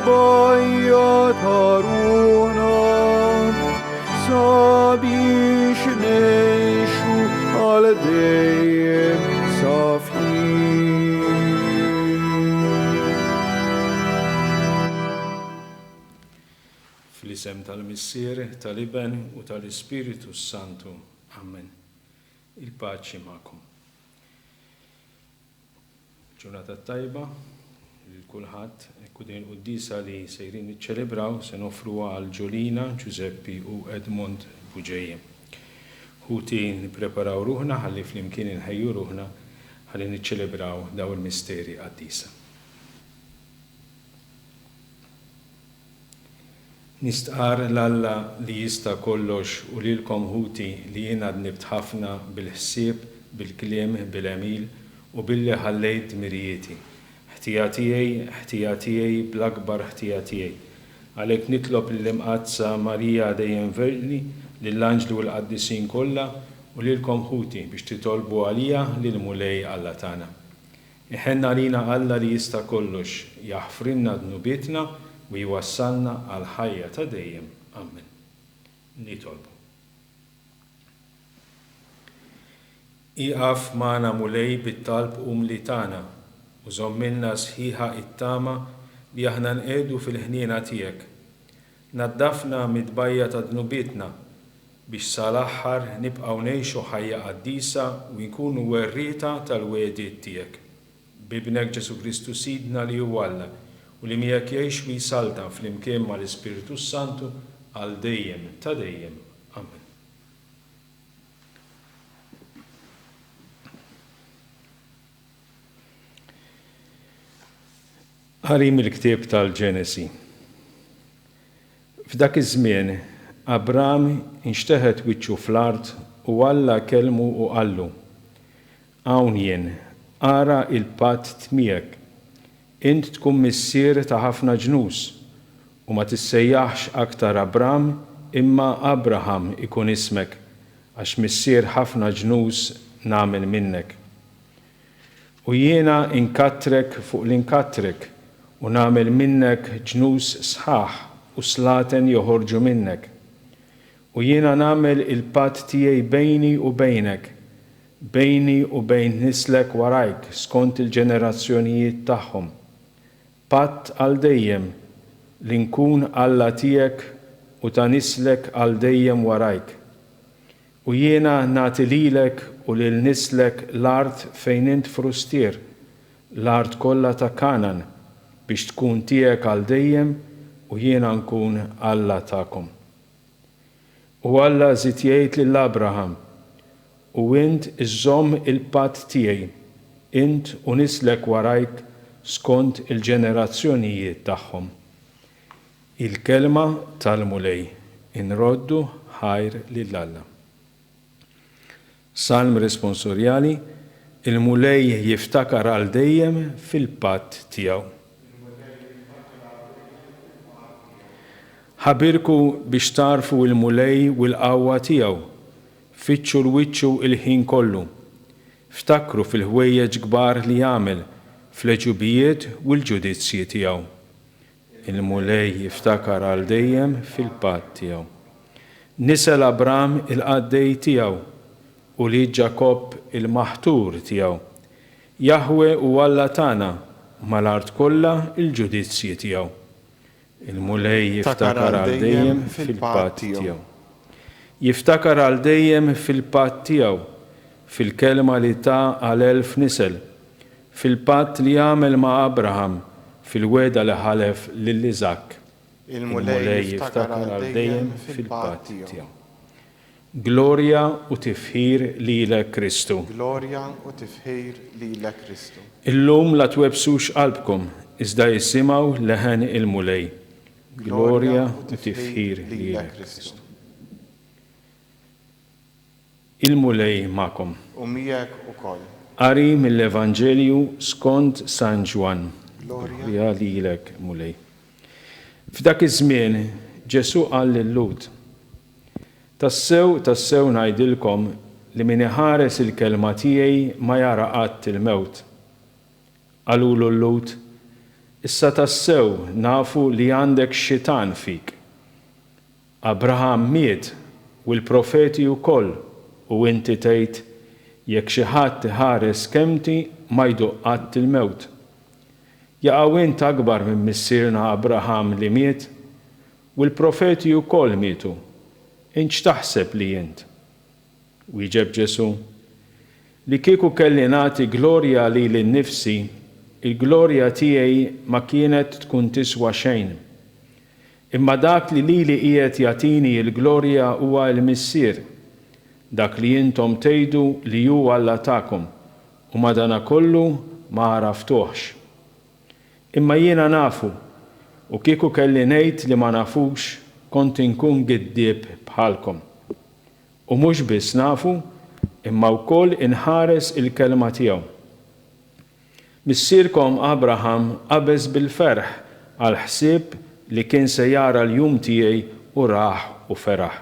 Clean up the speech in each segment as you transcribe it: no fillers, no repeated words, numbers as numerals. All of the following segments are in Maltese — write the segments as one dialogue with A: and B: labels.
A: باید رونا سابیش نیشو علدیم صافی
B: Fl-isem tal-Missier, tal-Iben u tal-Ispiritu Santu. Amen. Il-paċi ma'kom. Ġurnata tajba, l-kulħadd, ekku din il-quddisa li sejrin niċċelebraw se nofruha għal Ġolina, Giuseppi u Edmond Buġejje. Ħuti nippreparaw ruħna ħalli flimkien inħejju ruħna ħalli niċċelebraw daw il-misteri qaddisa. Nistqar l-Alla li jista' kollox u lilkom ħuti li jiena dnibt ħafna bil-ħsieb, bil-kliem, bil-emil u billi ħallejt mirijieti. ħtijatijaj bl-akbar ħtijatijaj. Għalhekk nitlob lill-imqazza Marija dejjem verni, lill-anġli u l-qaddisin kollha u lilkom ħuti biex titolbu għalija lil mulej Alla tagħna. Iħenna lina Alla li jista' kollox, jaħfrinna dnubietna u jwassalna għal ħajja ta' dejjem. Amen. Nitolbu. Iqaf magħna mulej bit-talb li tagħna u żommilna sħiħa it-tama li aħna nqegħdu fil-ħniena tiegħek. Naddafna mid-bajja ta' dnubietna biex sal-aħħar nibqgħu ngħixu ħajja qaddisa u nkunu werrieta tal-wegħdiet tiegħek. Bibnek Ġesu Kristu Sidna li hu Alla u li miegħek jgħix u jsalta flimkien mal-Ispiritu Santu għal dejjem ta' dejjem. Amen. Ħarim il-ktieb tal-Ġenesi. F'dak iż-żmien Abram inxteħet wiċċu fl-art u Alla kelmu u qallu: Hawn jien, ara il-patt miegħek. Int tkun missier ta' ħafna ġnus u ma tissejjaħx aktar Abram imma Abraham ikun ismek għax missier ħafna ġnus nagħmel minnek. U jiena inkattrek fuq l-inkattrek u nagħmel minnek ġnus sħaħ u slaten joħorġu minnek. U jiena nagħmel il-patt tiegħi bejni u bejnek, bejni u bejn nislek warajk skont il-ġenerazzjonijiet tagħhom. Patt għal dejjem li nkun Alla tiegħek u ta' nislek għal dejjem warajk. U jiena nagħti lilek u lil nislek l-art fejn int frustier, l-art kollha ta' Kanan, biex tkun tiegħek għal dejjem u jiena nkun Alla tagħkom. U Alla żied jgħid lil Abraham: U int iżżomm il-patt tiegħi, int u nislek warajk skont il-ġenerazzjonijiet tagħhom. Il-kelma tal-mulej inroddu ħajr lil Alla. Salm responsorjali, il-mulej jiftakar għal dejjem fil-patt tiegħu. Ħabirku biex tarfu il-mulej u l-qawwa tiegħu, fitxu l-wiċċu il-ħin kollu. Ftakru fil-ħwejjeġ kbar li jagħmel, fl-eġubijiet u l-ġudizzji tiegħu. Il-mulej jiftakar għal dejjem fil-patt tiegħu. Nisel Abram il-qaddej tiegħu u li Ġakob il-maħtur tiegħu. Jahwe u Alla tagħna mal-art kollha il-ġudizzji tiegħu. Il-mulej jiftakar għal dejjem fil-patt tiegħu. Jiftakar għal dejjem fil-patt tiegħu, fil-kelma li ta' għal 1000 nisel, fil-patt li jagħmel ma' Abraham, fil-weda li ħalef lil Iżak. Il-mulej jiftakar għal dejjem fil-patt tiegħu. Glorja u tifħir lilek Kristu.
C: Glorja u tifħir lilek Kristu.
B: Illum la twebsux qalbkom, iżda jissimgħu leħen il-mulej. Glorja u tifħir lilek Kristu. Il-mulej ma'kom.
C: U miegħek ukoll.
B: Qari mill-Evanġelju skont San Ġwan. Glorja lilek mulej. F'dak iż-żmien Ġesu qal lil-Lut: Tassew ngħidilkom li min iħares il-kelma tiegħi ma jara qatt il-mewt. Qalulu l-Lut: issa tassew nafu li għandek xitan fik. Abraham miet u l-profeti wkoll u inti tgħid jekk xi ħadd iħares kemmti ma jduqqat il-mewt. Jaqgħu int akbar minn missierna Abraham li miet u l-profeti wkoll mietu. Int x'taħseb li int? Wieġeb Ġesu li kieku kelli nagħti glorja lili nnifsi, il-glorja tiegħi ma kienet tkun tiswa xejn. Imma dak li lili qiegħed jagħtini l-glorja huwa l-missier, dak li intom tgħidu li hu Alla tagħkom u madankollu ma għraftuhx. Imma jiena nafu u kieku kelli ngħid li ma nafux kont inkun giddieb bħalkom. U mhux biss nafu imma wkoll inħares il-kelma tiegħu. Missierkom Abraham qabeż bil-ferħ għal ħsieb li kien se jara l-jum tiegħi u raħ u feraħ.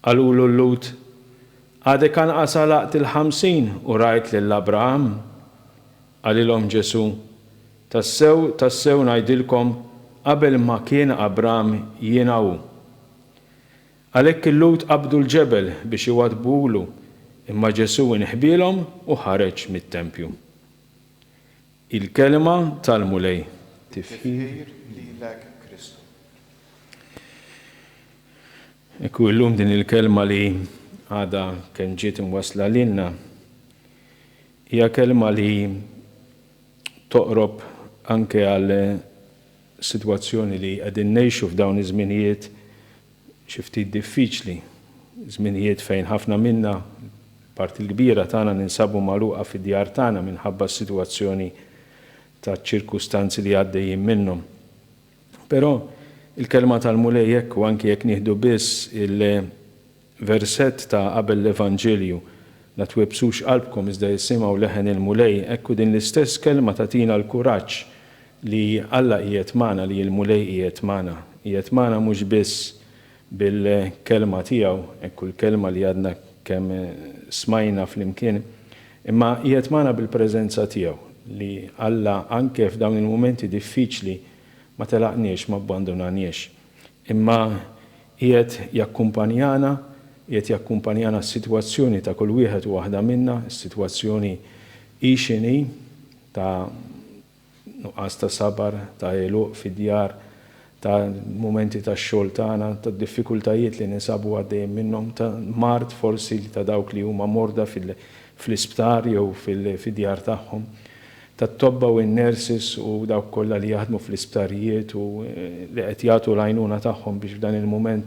B: Qalulu l-Lut, għadek anqas għalaqt il-50 u rajt lill-Abraham. Qalilhom Ġesu, tassew ngħidilkom qabel ma kien Abraham jiena hu. Għalhekk il-Lut qabdu l-ġebel biex iwadbulu, imma Ġesu inħbielhom u ħareġ mit-tempju. Il-kelma tal-mulej.
C: Tifħir lilek Kristu.
B: Ekku illum din il-kelma li għada kien ġiet imwasla lilna hija kelma li toqrob anke għal sitwazzjoni li qegħdin ngħixu f'dawn iż-żminijiet xi ftit diffiċli, żminijiet fejn ħafna minna parti l-kbira tagħna ninsabu magħluqa fid-djar tagħna minħabba s-sitwazzjoni ta' ċirkustanzi li għaddejjin minnhom. Però il-kelma tal-mulej hekk u anke jekk nieħdu biss il-versett ta' qabel l-Evanġelju la twebsux qalbkom iżda jisimgħu leħen il-mulej, hekk din l-istess kelma tagħtina l-kuraġġ li Alla qiegħed magħna, li l-mulej qiegħed magħna. Qiegħed magħna mhux biss bil-kelma tiegħu, hekk il-kelma li għadna kemm smajna flimkien, imma qiegħed magħna bil-preżenza tiegħu li Alla anke f'dawn il-momenti diffiċli ma telaqniex, ma abbandonanniex. Imma qiegħed jakkumpanjana s-sitwazzjoni ta' kull wieħed u waħda minna, s-sitwazzjoni ixini ta' nuqqas ta' sabar, ta' eluq fid-djar, ta' momenti ta' xogħol tagħna, ta' diffikultajiet li nisabu għaddejjin minnhom, ta' mart forsi ta' dawk li huma morda fl-isptar jew fid-djar tagħhom, ta' tobba u n-nurses u dawk kollha li jaħdmu fl-isptarijiet u li qed jagħtu l-għajnuna tagħhom biex f'dan il-mument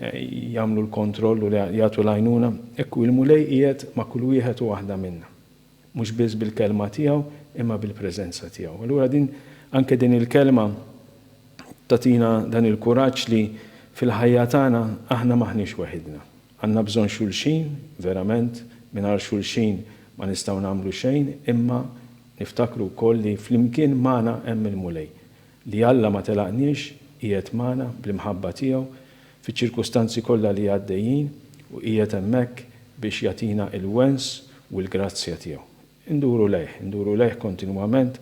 B: jagħmlu l-kontroll u li jagħtu l-għajnuna. Ekku il-mulej qiegħed ma' kull wieħed u waħda minna. Mhux biss bil-kelma tiegħu imma bil-preżenza tiegħu. Allura anke din il-kelma tatina dan il-kuraġġ li fil-ħajja tagħna aħna maħniex waħidna. Għandna bżonn xulxin, verament, mingħajr xulxin ma nistgħu nagħmlu xejn, imma niftakru wkoll li flimkien magħna hemm il-mulej li Alla ma telaqniex qiegħed magħna bl-imħabba tiegħu fiċ-ċirkustanzi kollha li għaddejjin u qiegħed hemmhekk biex jagħtina l-wens u l-grazzja tiegħu. Induru lejh kontinwament,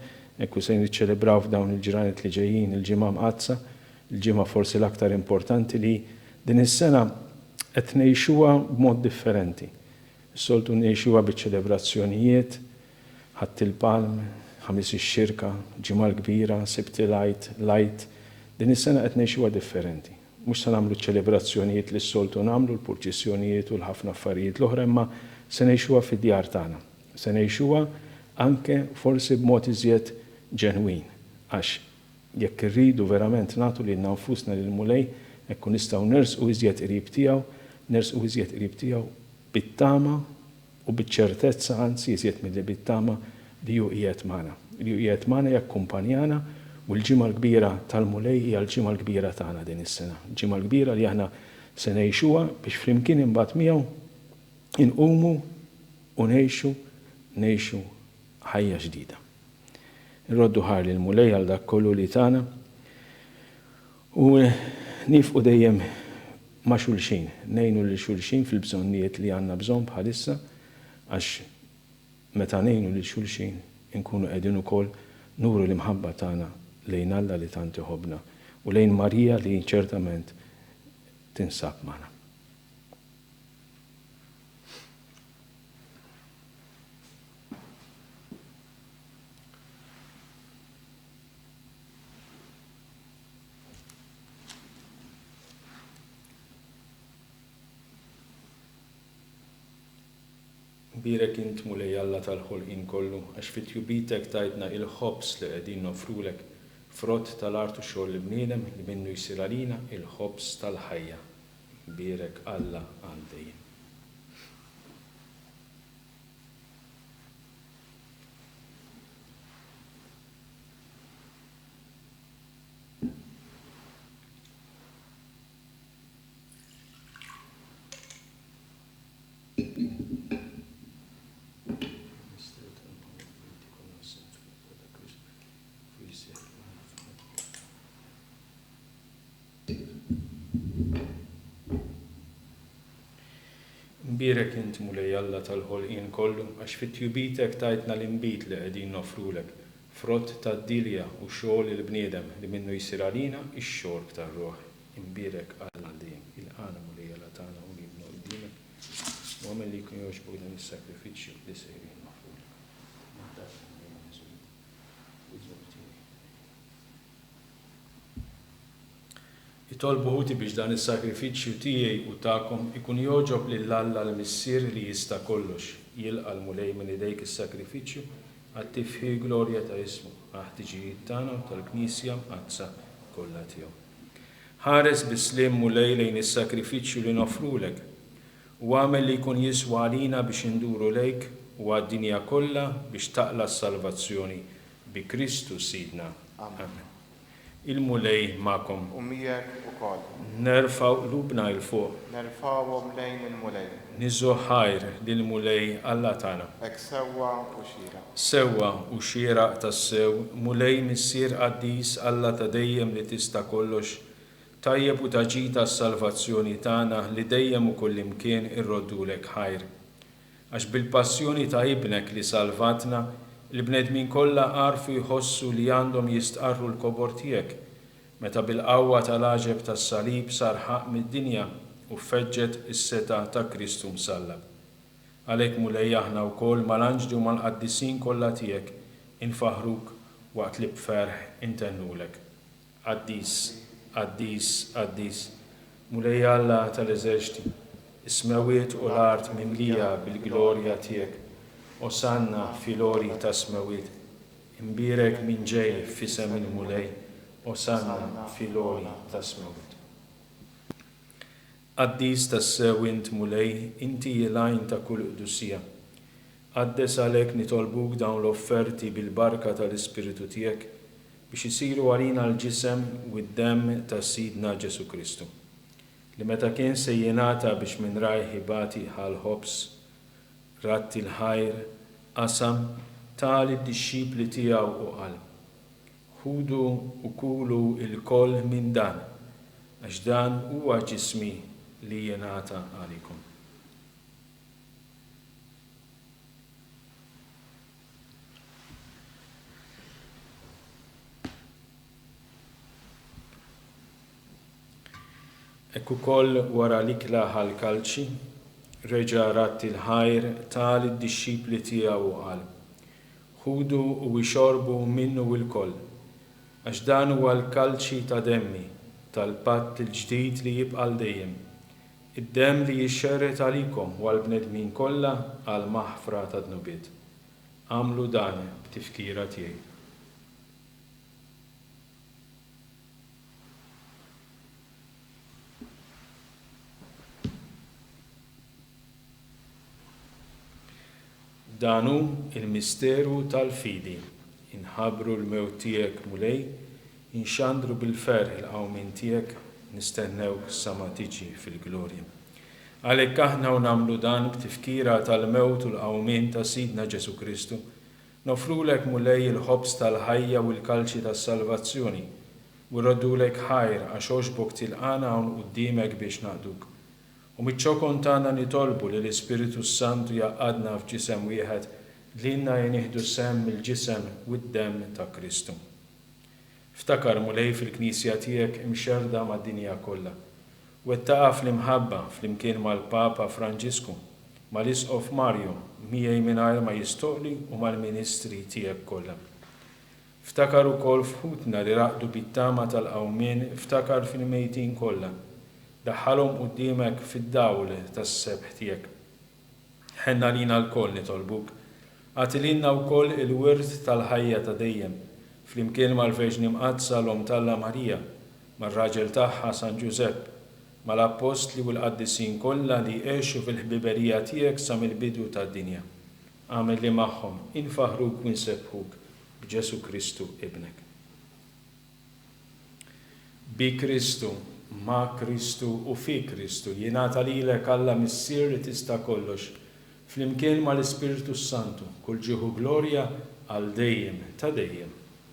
B: ekku se niċċelebraw f'dawn il-ġranet li ġejjin il-ġimgħa mqazza, il-ġimgħa forsi l-aktar importanti li din is-sena qed ngħixuha b'mod differenti. Soltu ngħixuha biċ-ċelebrazzjonijiet, ħadd il-palm, ħamis ix-xirka, ġimgħa l-kbira, Sibt Lajt. Din is-sena qed ngħixuha differenti. Mhux se nagħmlu ċelebrazzjonijiet li s-soltu nagħmlu, l-purċissjonijiet u l-ħafna affarijiet l-oħra, imma se ngħixuha fid-djar tagħna. Se ngħixuha anke forsi b'mod iżjed ġenwin, għax jekk irridu verament nagħtu lilna nfusna lill-mulej, hekk nistgħu nersqu iżjed qrib tiegħu bit-tama u biċ-ċertezza anzi iżjed milli bit-tama li hu qiegħed magħna. Li hu qiegħed magħna jakkumpanjana u l-ġimgħa l-kbira tal-mulej hija l-ġimgħa l-kbira tagħna din is-sena. Ġimgħa l-kbira li aħna se ngħixuha biex flimkien imbagħad miegħu inqumu u ngħixu ħajja ġdida. Nroddu ħar lill-mulej għal dak kollu li tagħna u nifqu dejjem ma' xulxin, ngħinu lil xulxin fil-bżonnijiet li għandna bżonn bħalissa għax meta ngħinu lil xulxin inkunu qegħdin ukoll nuru l-imħabba tagħna lejn Alla li tant iħobbna u lejn Marija li ċertament tinsab magħna. Birek int mulej Alla tal-ħolqien kollu, għax fit-jubitek tajtna il-ħobs li qegħdin nofrulek, frott tal-artu xogħol l-bniedem li minnu jsir għalina il-ħobs tal-ħajja. Birek Alla għal dejjem. Birek int mulej Alla tal-ħolqien kollu, għax fit-jubitek tajtna l-imbit li qegħdin nofrulek, frott tad-dilja u xogħol il-bniedem li minnu jsir għalina ix-xorb tar-ruħ. Imbirek Alla dejjem il-qana mulej Alla tagħna u libnu qudiemek, u għamel li jkun jogħġbok dan is-sakrifiċċju li sejrin nofrulek. Itolbu ħuti biex dan is-sakrifiċċju tiegħi u tagħkom ikun jogħġob lil Alla l-Missier li jista' kollox, jilqa' l-mulej minn idejk is-sakrifiċċju għat-tifħi glorja ta' ismu, għaħtiġijiet tagħna u tal-Knisja għazza kollha tiegħu. Ħares bis-sliem mulej lejn is-sakrifiċċju li nofrulek u għamel li jkun jiswa għalina biex induru lejk u għad-dinja kollha biex taqla s-salvazzjoni bi Kristu Sidna. Amen. Il-mulej ma'kom.
C: U miegħek ukoll.
B: Nerfaw qlubna il fuq.
C: Nerfawhom lejn il-mulej.
B: Niżu ħajr lil-mulej Alla tagħna.
C: Hekk sewwa u xieraq.
B: Sewwa u xieraq tas-sew, mulej missier qaddis Alla ta' dejjem li tista' kollox, tajjeb u taġita s-salvazzjoni tagħna li dejjem u kullimkien irroddulek ħajr. Għax bil-passjoni ta' ibnek li salvatna, il-bnedmin kollha għarfu jħossu li għandhom jistqarru l-kobor tiegħek, meta bil-qawwa tal-għaġeb tas-salib sar ħaq mid-dinja u feġġet is-seta ta' Kristu msallab. Għalhekk mulej aħna wkoll mal-anġli u mal-qaddisin kollha tiegħek infaħruk waqt li b'ferħ intennulek. Qaddis, qaddis, qaddis, mulej Alla tal-eżerċti, is-smawiet u l-art mimlija bil-glorja tiegħek, Osanna fil-ori ta' smawiet, imbirek minn ġej fisem il-mulej, Osanna fil-ori ta' smawiet. Qaddis tas-sewint mulej, inti jilajn ta' kull qdusija. Qaddes għalhekk nitolbuk dawn l-offerti bil-barka tal-Ispiritu tiegħek biex isiru għalina l-ġisem u d-demm ta' Sidna Ġesu Kristu, li meta kien se jingħata biex minn rajħ ibati ħal-ħobs, ratti l-ħajr, qasam tal id-dixxipli tiegħu u qal. Ħudu u kulu il-koll minn dan, għax dan huwa ġismi li jingħata għalikom. Hekk ukoll wara l-ikla ħal-kalċi, reġa' ratti l-ħajr tal id-dixxipli tiegħu qal. Ħudu u ixorbu minnu l-koll, għax dan huwa l-kalċi ta' demmi tal-patt il-ġdid li jibqa' dejjem. Id-demm li jixxerret għalikom u għall-bnedmin kollha għal maħfra ta' dnubiet. Għamlu dan b'tifkira tiegħi. Danu il-misteru tal-fidi, inħabru l-mewt tiegħek mulej, inxandru bil-ferħ il-qawmin tiegħek, nistennewk sa ma tiġi fil-glorja. Għalhekk aħna u nagħmlu dan b'tifkira tal-mewt u l-qawmin ta' Sidna Ġesu Kristu, nofrulek mulej il-ħobs tal-ħajja u l-kalċi tas-salvazzjoni, u rroddulek ħajr għax għoġbok tilqana hawn quddiemek biex naqduk. U miċ-ċokon tagħna nitolbu li l-Ispiritu Santu jaqadna f'ġisem wieħed li inna jenieħdu sem il-ġisem u d-dem ta' Kristu. Ftakar mulej fil-Knisja tiegħek imxerda mad-dinja kollha. Wettaqa fl-imħabba fl-imkien mal-Papa Franġisku, mal-Isqof Mario, miegħi mingħajr ma jistoqli u mal-ministri tiegħek kollha. Ftakar ukoll fħutna li raqdu bit-tama tal-qawmien, ftakar fil-mejtin kollha. Daħħalhom quddiemek fid-dawl tas-sebħ tiegħek. Ħenna lina l-koll nitolbuk. Għatilina wkoll il-wirt tal-ħajja ta' dejjem, flimkien mal-Verġni Mqazza l-Om Talla Marija, mar-raġel tagħha San Ġusepp, mal-Apostli u l-Qaddisin kollha li għexu fil-ħbiberija tiegħek sa mill-bidu tad-dinja. Għamel li magħhom infaħruk u nsebħuk b'Ġesu Kristu ibnek. Bi Kristu, ma' Kristu u fi Kristu jingħata lilek Alla Missier li tista' kollox, flimkien mal-Ispiritu Santu, kull ġieħu glorja għal dejjem ta' dejjem.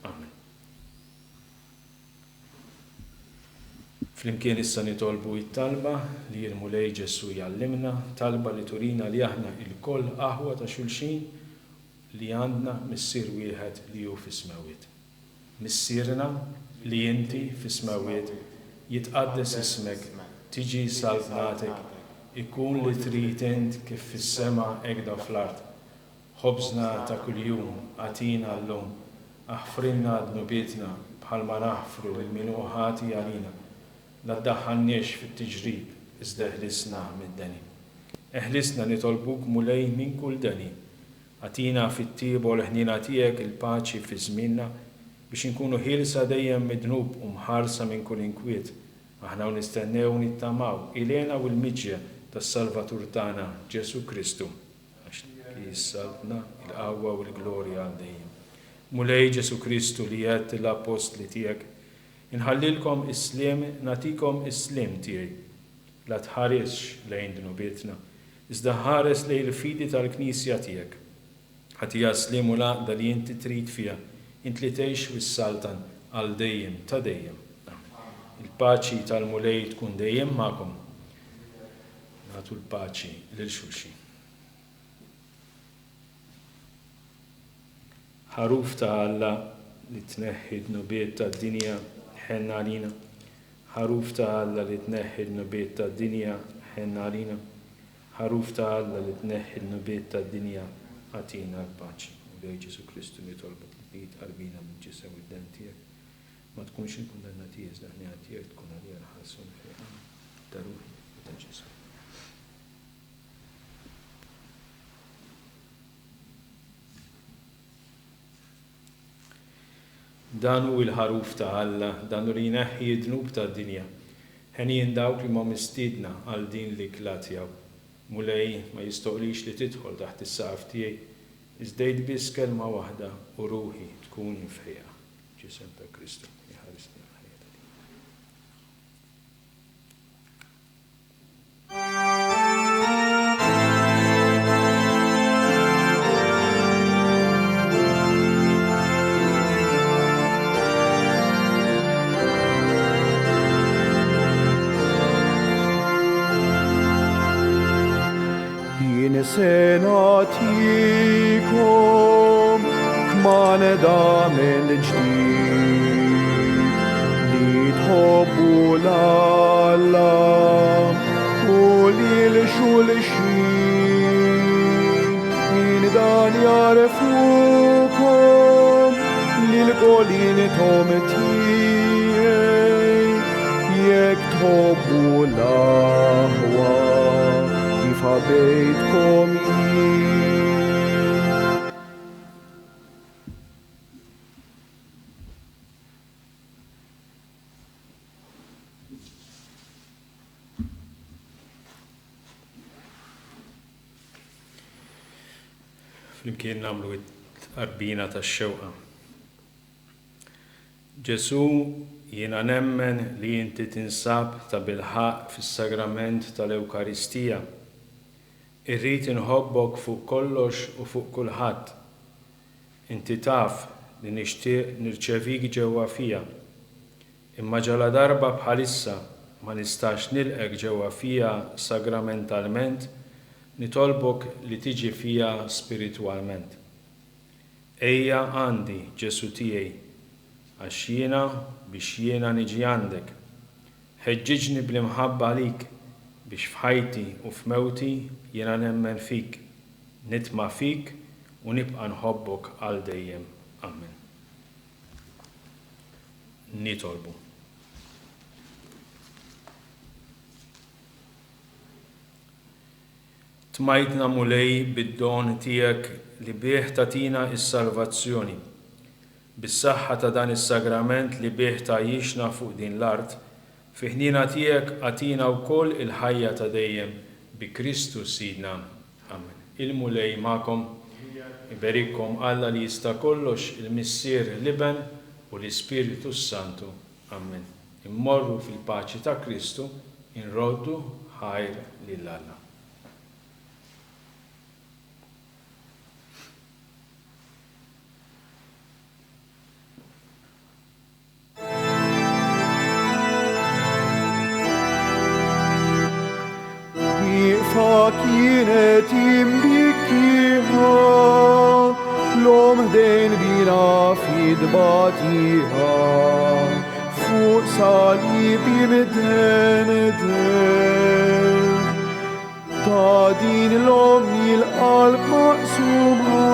B: Amen. Flimkien issa nitolbu it-talba li l-mulej Ġesu jallimna, talba li turina li aħna il-koll aħwa ta' xulxin li għandna missier wieħed li hu fis-smawiet. Missierna li inti fis-smawiet jitqaddes ismek, tiġi salvnatek, ikun li trid int kif fis-sema hekk fl-ard. Ħobżna ta' kuljum għatina llum, aħfrinna d-nubietna bħalma naħfru l-minuħati għalina. La ddaħħalniex fit-tiġrib, iżda eħlisna mid-deni. Eħlisna nitolbuk mulej minn kull deni. Għatina fit-tieba u l-ħnina tiegħek il-paċi fi żmienna biex inkunu ħielsa dejjem mid-dnub u mħarsa minn kull inkwiet. Aħna nistennew nittamaw ilena u l-miġja tas-Salvatur tagħna Ġesu Kristu. Għax li jissalvna il-qawwa u l-glorja għal dejjem. Mulej Ġesu Kristu li għedt l-apostli tiegħek, inħallilkom is-sliem, natikom is-sliem tiegħi. La tħaresx lejn dnubietna, iżda ħares lejn il-fidi tal-Knisja tiegħek. Ħatija sliem u laqda li inti trid fiha, int li tgħix fis-saltan għal dejjem ta' dejjem. Il-paċi tal-mulej tkun dejjem magħkom. Nagħtu l-paċi lil xulxin. Ħaruf ta' Alla li tneħħi d-nubiet tad-dinja ħenna għalina. Ħaruf ta' Alla li tneħħi d-nubiet tad-dinja ħenna għalina. Ħaruf ta' Alla li tneħħi d-nubiet tad-dinja għatina l-paċi. U lej Ġesu Kristu nitolbok li qalbina minn ġisem u d-den tiegħek. Ma tkunx inkundanna tiegħek iżda ħnija tiegħek tkun għalija l-ħassun fejn ta' ruħi u ta' Ġesu. Dan hu l-ħaruf ta' Alla, dan hu li jneħħi d-dnub tad-dinja. Ħenien dawk li ma mistiedna għal din li klatjaw. Mulej ma jistoqlix li tidħol taħt is-saqaf tiegħi, iżdejt biss kelma waħda u ruħi tkun f'ħejja. Ġisem ta' Kristu jħarisni għal-ħajja ta' din.
A: Senatikom kman dam il-ġdid li tħobbu l-Alla u li l-xulxin min dan jarfukom li l-qolin tom tiegħi jekk tħobbu l-aħwa ħabejtkom
B: Flimkien nagħmlu t-qarbina tax-xewqa. Ġesu, jiena nemmen li inti tinsab ta' bilħaq fis-sagrament tal-Ewkaristija. Irrid inħobbok fuq kollox u fuq kulħadd. Inti taf li nixtieq nirċevik ġewwa fija. Imma ġala darba bħalissa ma nistax nilqek ġewwa fija sagramentalment, nitolbok li tiġi fija spiritwalment. Ejja għandi Ġesu tiegħi, għax jiena biex jiena niġi għandek. Ħeġġiġni bl-imħabba għalik biex f'ħajti u f'mewti jiena nemmen fik, nitma' fik u nibqa' nħobbok għal dejjem. Amen. Nitolbu. Tmajtna mulej bid-don tiegħek li bih tatina is-salvazzjoni. Bis-saħħa ta' dan is-sagrament li bih tgħixna fuq din l-art, fi ħnina tiegħek għatina wkoll il-ħajja ta' dejjem bi Kristu Sidna. Amen. Il-mulej magħkom, iberikkom Alla li jista' kollox, il-Missier Liben u l-Ispiritu Santu. Amen. Immorru fil-paċi ta' Kristu, inroddu ħajr lil Alla.
A: Kienet imbikkiħa l-om ħdejn bina fid-batiħa fuq salibi mid-den ta' din l-om il-qalb maqsuma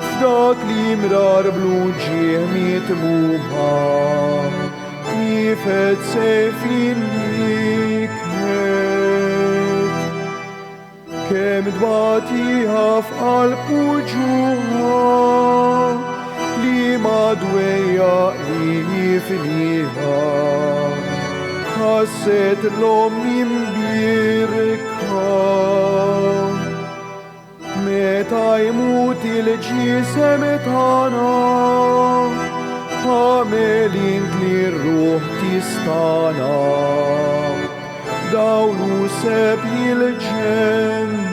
A: f'dak li mrar bluġieħ mitmuha nifet sejfin kem dbatiħa f'qalb uġuħa li madwejja jifniħa ħasset l-om jimbirka meta jmut il-ġisem tagħna għamel int li r-ruħ tistana dawlu seb il-ġenna